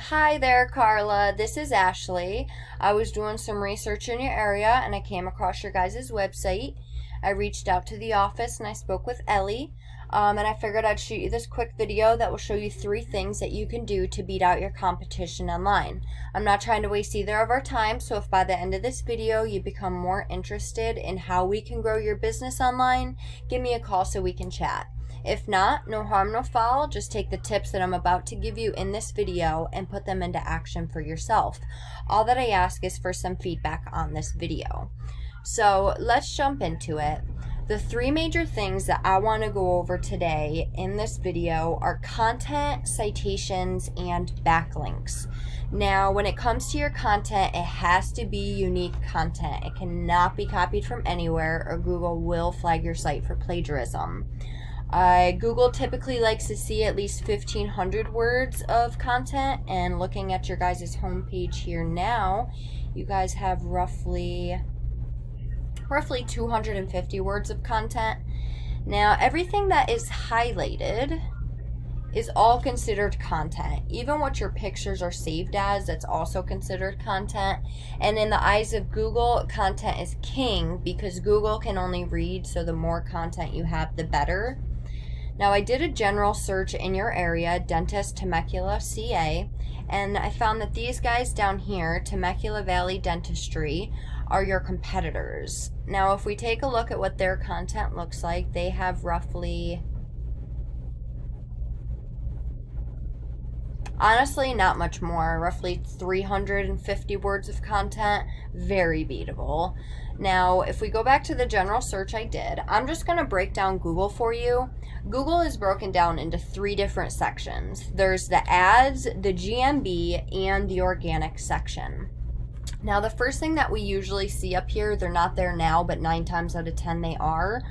Hi there, Carla. This is Ashley. I was doing some research in your area and I came across your guys' website. I reached out to the office and I spoke with Ellie. And I figured I'd shoot you this quick video that will show you 3 things that you can do to beat out your competition online. I'm not trying to waste either of our time, so if by the end of this video you become more interested in how we can grow your business online, give me a call so we can chat. If not, no harm, no foul. Just take the tips that I'm about to give you in this video and put them into action for yourself. All that I ask is for some feedback on this video. So let's jump into it. The 3 major things that I want to go over today in this video are content, citations, and backlinks. Now, when it comes to your content, it has to be unique content. It cannot be copied from anywhere or Google will flag your site for plagiarism. Google typically likes to see at least 1,500 words of content, and looking at your guys' homepage here now, you guys have roughly 250 words of content. Now, everything that is highlighted is all considered content. Even what your pictures are saved as, that's also considered content. And in the eyes of Google, content is king because Google can only read, so the more content you have, the better. Now, I did a general search in your area, dentist Temecula, CA, and I found that these guys down here, Temecula Valley Dentistry, are your competitors. Now, if we take a look at what their content looks like, they have roughly, honestly, not much more, roughly 350 words of content, very beatable. Now, if we go back to the general search I did, I'm just going to break down Google for you. Google is broken down into 3 different sections. There's the ads, the GMB, and the organic section. Now, the first thing that we usually see up here, they're not there now, but 9 times out of 10 they are.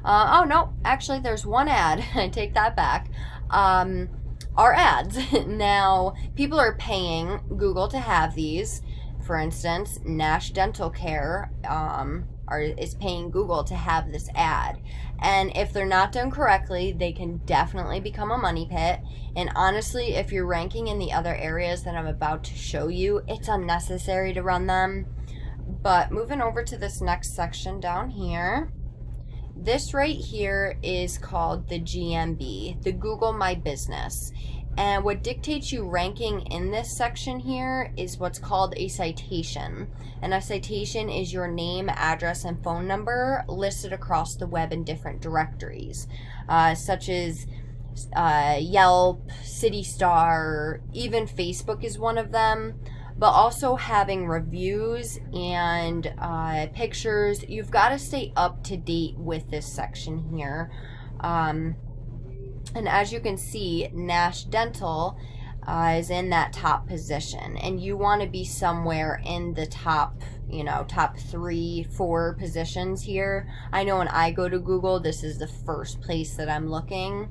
Oh, no, actually, there's one ad. I take that back. Are ads. Now, people are paying Google to have these. For instance, Nash Dental Care is paying Google to have this ad. And if they're not done correctly, they can definitely become a money pit. And honestly, if you're ranking in the other areas that I'm about to show you, it's unnecessary to run them. But moving over to this next section down here, this right here is called the GMB, the Google My Business. And what dictates you ranking in this section here is what's called a citation. And a citation is your name, address, and phone number listed across the web in different directories, such as Yelp, City Star, even Facebook is one of them. But also having reviews and pictures. You've got to stay up to date with this section here. And as you can see, Nash Dental is in that top position. And you want to be somewhere in the top 3, 4 positions here. I know when I go to Google, this is the first place that I'm looking.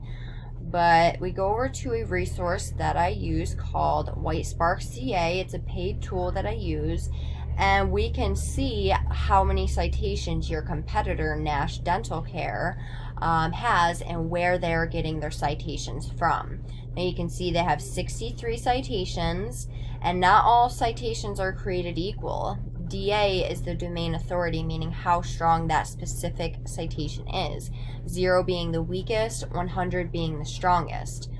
But we go over to a resource that I use called WhiteSpark CA. It's a paid tool that I use. And we can see how many citations your competitor, Nash Dental Care, has and where they're getting their citations from. Now you can see they have 63 citations, and not all citations are created equal. DA is the domain authority, meaning how strong that specific citation is. 0 being the weakest, 100 being the strongest.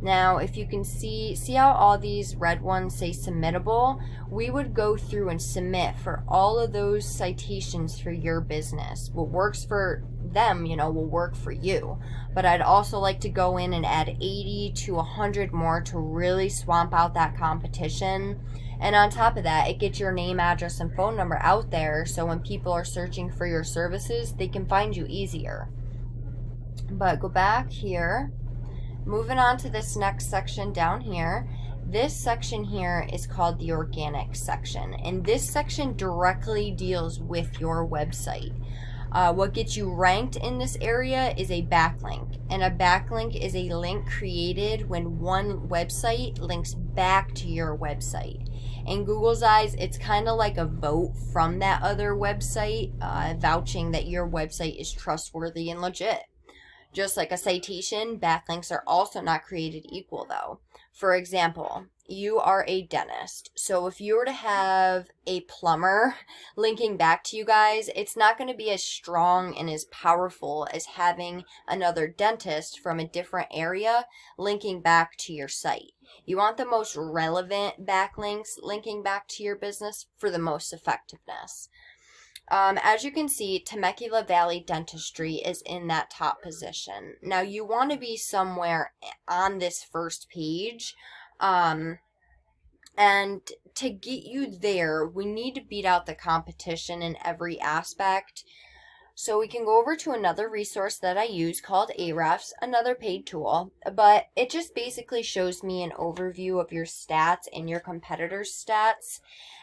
Now, if you can see how all these red ones say submittable, we would go through and submit for all of those citations for your business. What works for them, will work for you. But I'd also like to go in and add 80 to 100 more to really swamp out that competition. And on top of that, it gets your name, address, and phone number out there, so when people are searching for your services, they can find you easier. But go back here. Moving on to this next section down here, this section here is called the organic section, and this section directly deals with your website. What gets you ranked in this area is a backlink, and a backlink is a link created when one website links back to your website. In Google's eyes, it's kind of like a vote from that other website, vouching that your website is trustworthy and legit. Just like a citation, backlinks are also not created equal though. For example, you are a dentist. So if you were to have a plumber linking back to you guys, it's not going to be as strong and as powerful as having another dentist from a different area linking back to your site. You want the most relevant backlinks linking back to your business for the most effectiveness. As you can see, Temecula Valley Dentistry is in that top position. Now, you want to be somewhere on this first page. And to get you there, we need to beat out the competition in every aspect. So we can go over to another resource that I use called Ahrefs, another paid tool, but it just basically shows me an overview of your stats and your competitors' stats.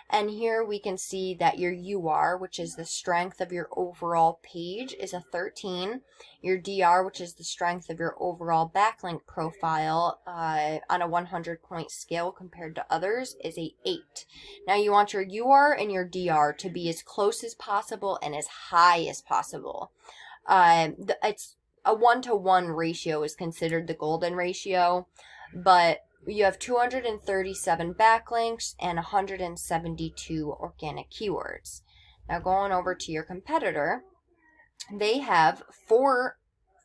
And here we can see that your UR, which is the strength of your overall page, is a 13. Your DR, which is the strength of your overall backlink profile on a 100-point scale compared to others, is a 8. Now you want your UR and your DR to be as close as possible and as high as possible. It's a 1-to-1 ratio is considered the golden ratio, but you have 237 backlinks and 172 organic keywords. Now going over to your competitor, they have 4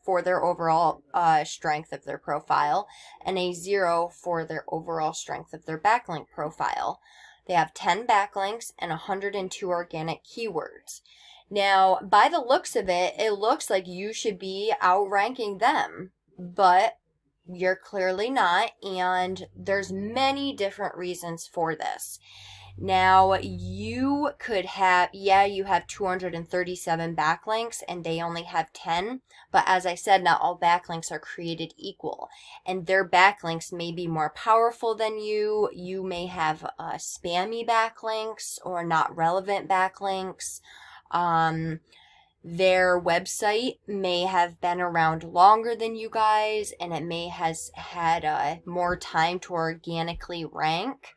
for their overall strength of their profile and a 0 for their overall strength of their backlink profile. They have 10 backlinks and 102 organic keywords. Now, by the looks of it, it looks like you should be outranking them, but you're clearly not, and there's many different reasons for this. Now, you could have, you have 237 backlinks and they only have 10, but as I said, not all backlinks are created equal, and their backlinks may be more powerful than you. You may have spammy backlinks or not relevant backlinks. Their website may have been around longer than you guys, and it may has had more time to organically rank.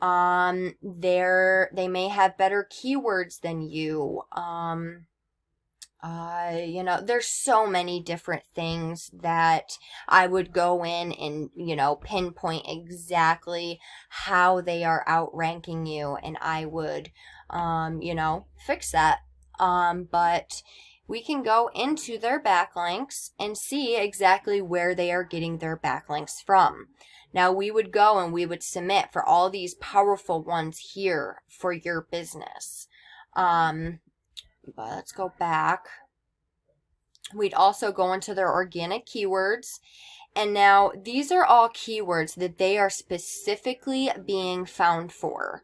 They may have better keywords than you. There's so many different things that I would go in and, pinpoint exactly how they are outranking you, and I would, fix that. But we can go into their backlinks and see exactly where they are getting their backlinks from. Now, we would go and we would submit for all these powerful ones here for your business. But let's go back. We'd also go into their organic keywords. And now these are all keywords that they are specifically being found for.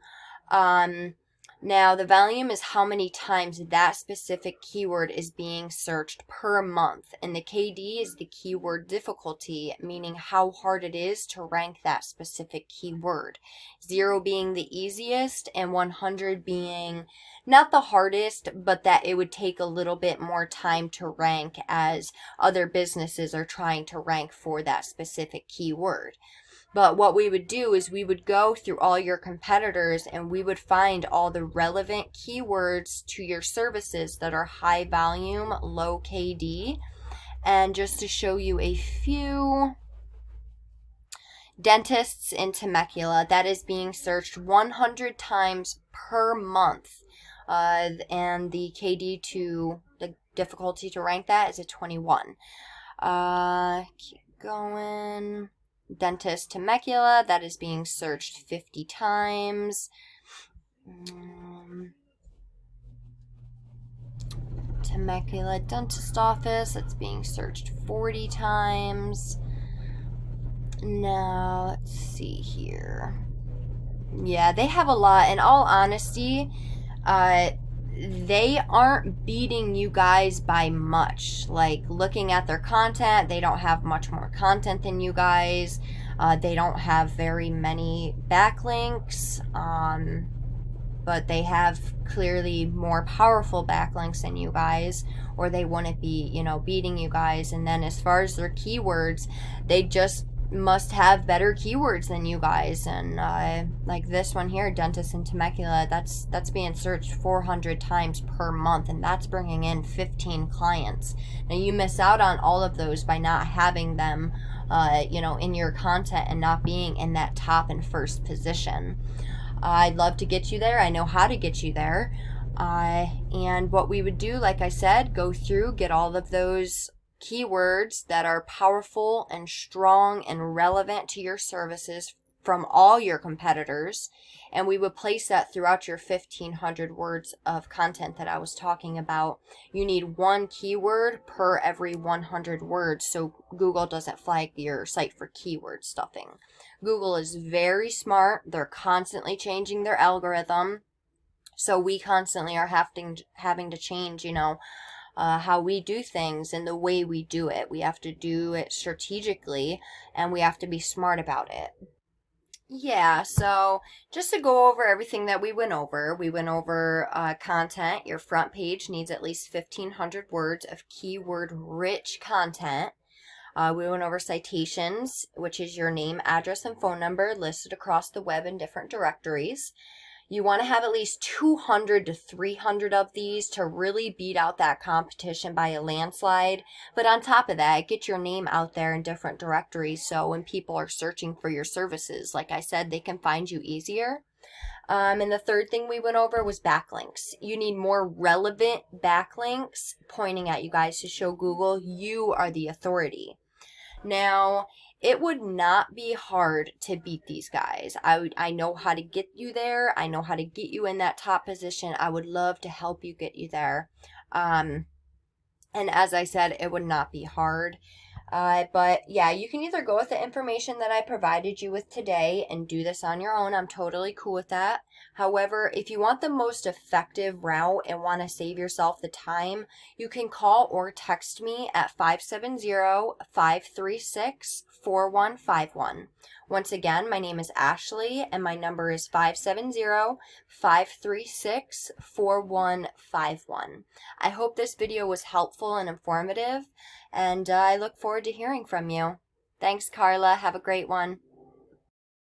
Now, the volume is how many times that specific keyword is being searched per month. And the KD is the keyword difficulty, meaning how hard it is to rank that specific keyword. 0 being the easiest and 100 being not the hardest, but that it would take a little bit more time to rank as other businesses are trying to rank for that specific keyword. But what we would do is we would go through all your competitors and we would find all the relevant keywords to your services that are high volume, low KD. And just to show you a few, dentists in Temecula, that is being searched 100 times per month. And the KD to the difficulty to rank that is a 21. Keep going. Dentist Temecula, that is being searched 50 times. Temecula Dentist Office, that's being searched 40 times. Now, let's see here. Yeah, they have a lot. In all honesty, they aren't beating you guys by much. Like, looking at their content, they don't have much more content than you guys. They don't have very many backlinks, but they have clearly more powerful backlinks than you guys, or they wouldn't be, beating you guys. And then as far as their keywords, they just must have better keywords than you guys. And like this one here, dentist in Temecula, that's being searched 400 times per month, and that's bringing in 15 clients. Now, you miss out on all of those by not having them in your content and not being in that top and first position. I'd love to get you there. I know how to get you there. And what we would do, like I said, go through, get all of those keywords that are powerful and strong and relevant to your services from all your competitors, and we would place that throughout your 1,500 words of content that I was talking about. You need one keyword per every 100 words, so Google doesn't flag your site for keyword stuffing. Google is very smart. They're constantly changing their algorithm, so we constantly are having to change, how we do things and the way we do it. We have to do it strategically, and we have to be smart about it. Yeah, so just to go over everything that we went over content. Your front page needs at least 1,500 words of keyword-rich content. We went over citations, which is your name, address, and phone number listed across the web in different directories. You want to have at least 200 to 300 of these to really beat out that competition by a landslide. But on top of that, get your name out there in different directories, so when people are searching for your services, like I said, they can find you easier. And the third thing we went over was backlinks. You need more relevant backlinks pointing at you guys to show Google you are the authority. Now, it would not be hard to beat these guys. I know how to get you there. I know how to get you in that top position. I would love to help you get you there. And as I said, it would not be hard. But yeah, you can either go with the information that I provided you with today and do this on your own. I'm totally cool with that. However, if you want the most effective route and want to save yourself the time, you can call or text me at 570-536-4151. Once again, my name is Ashley and my number is 570-536-4151. I hope this video was helpful and informative, and I look forward to hearing from you. Thanks, Carla. Have a great one.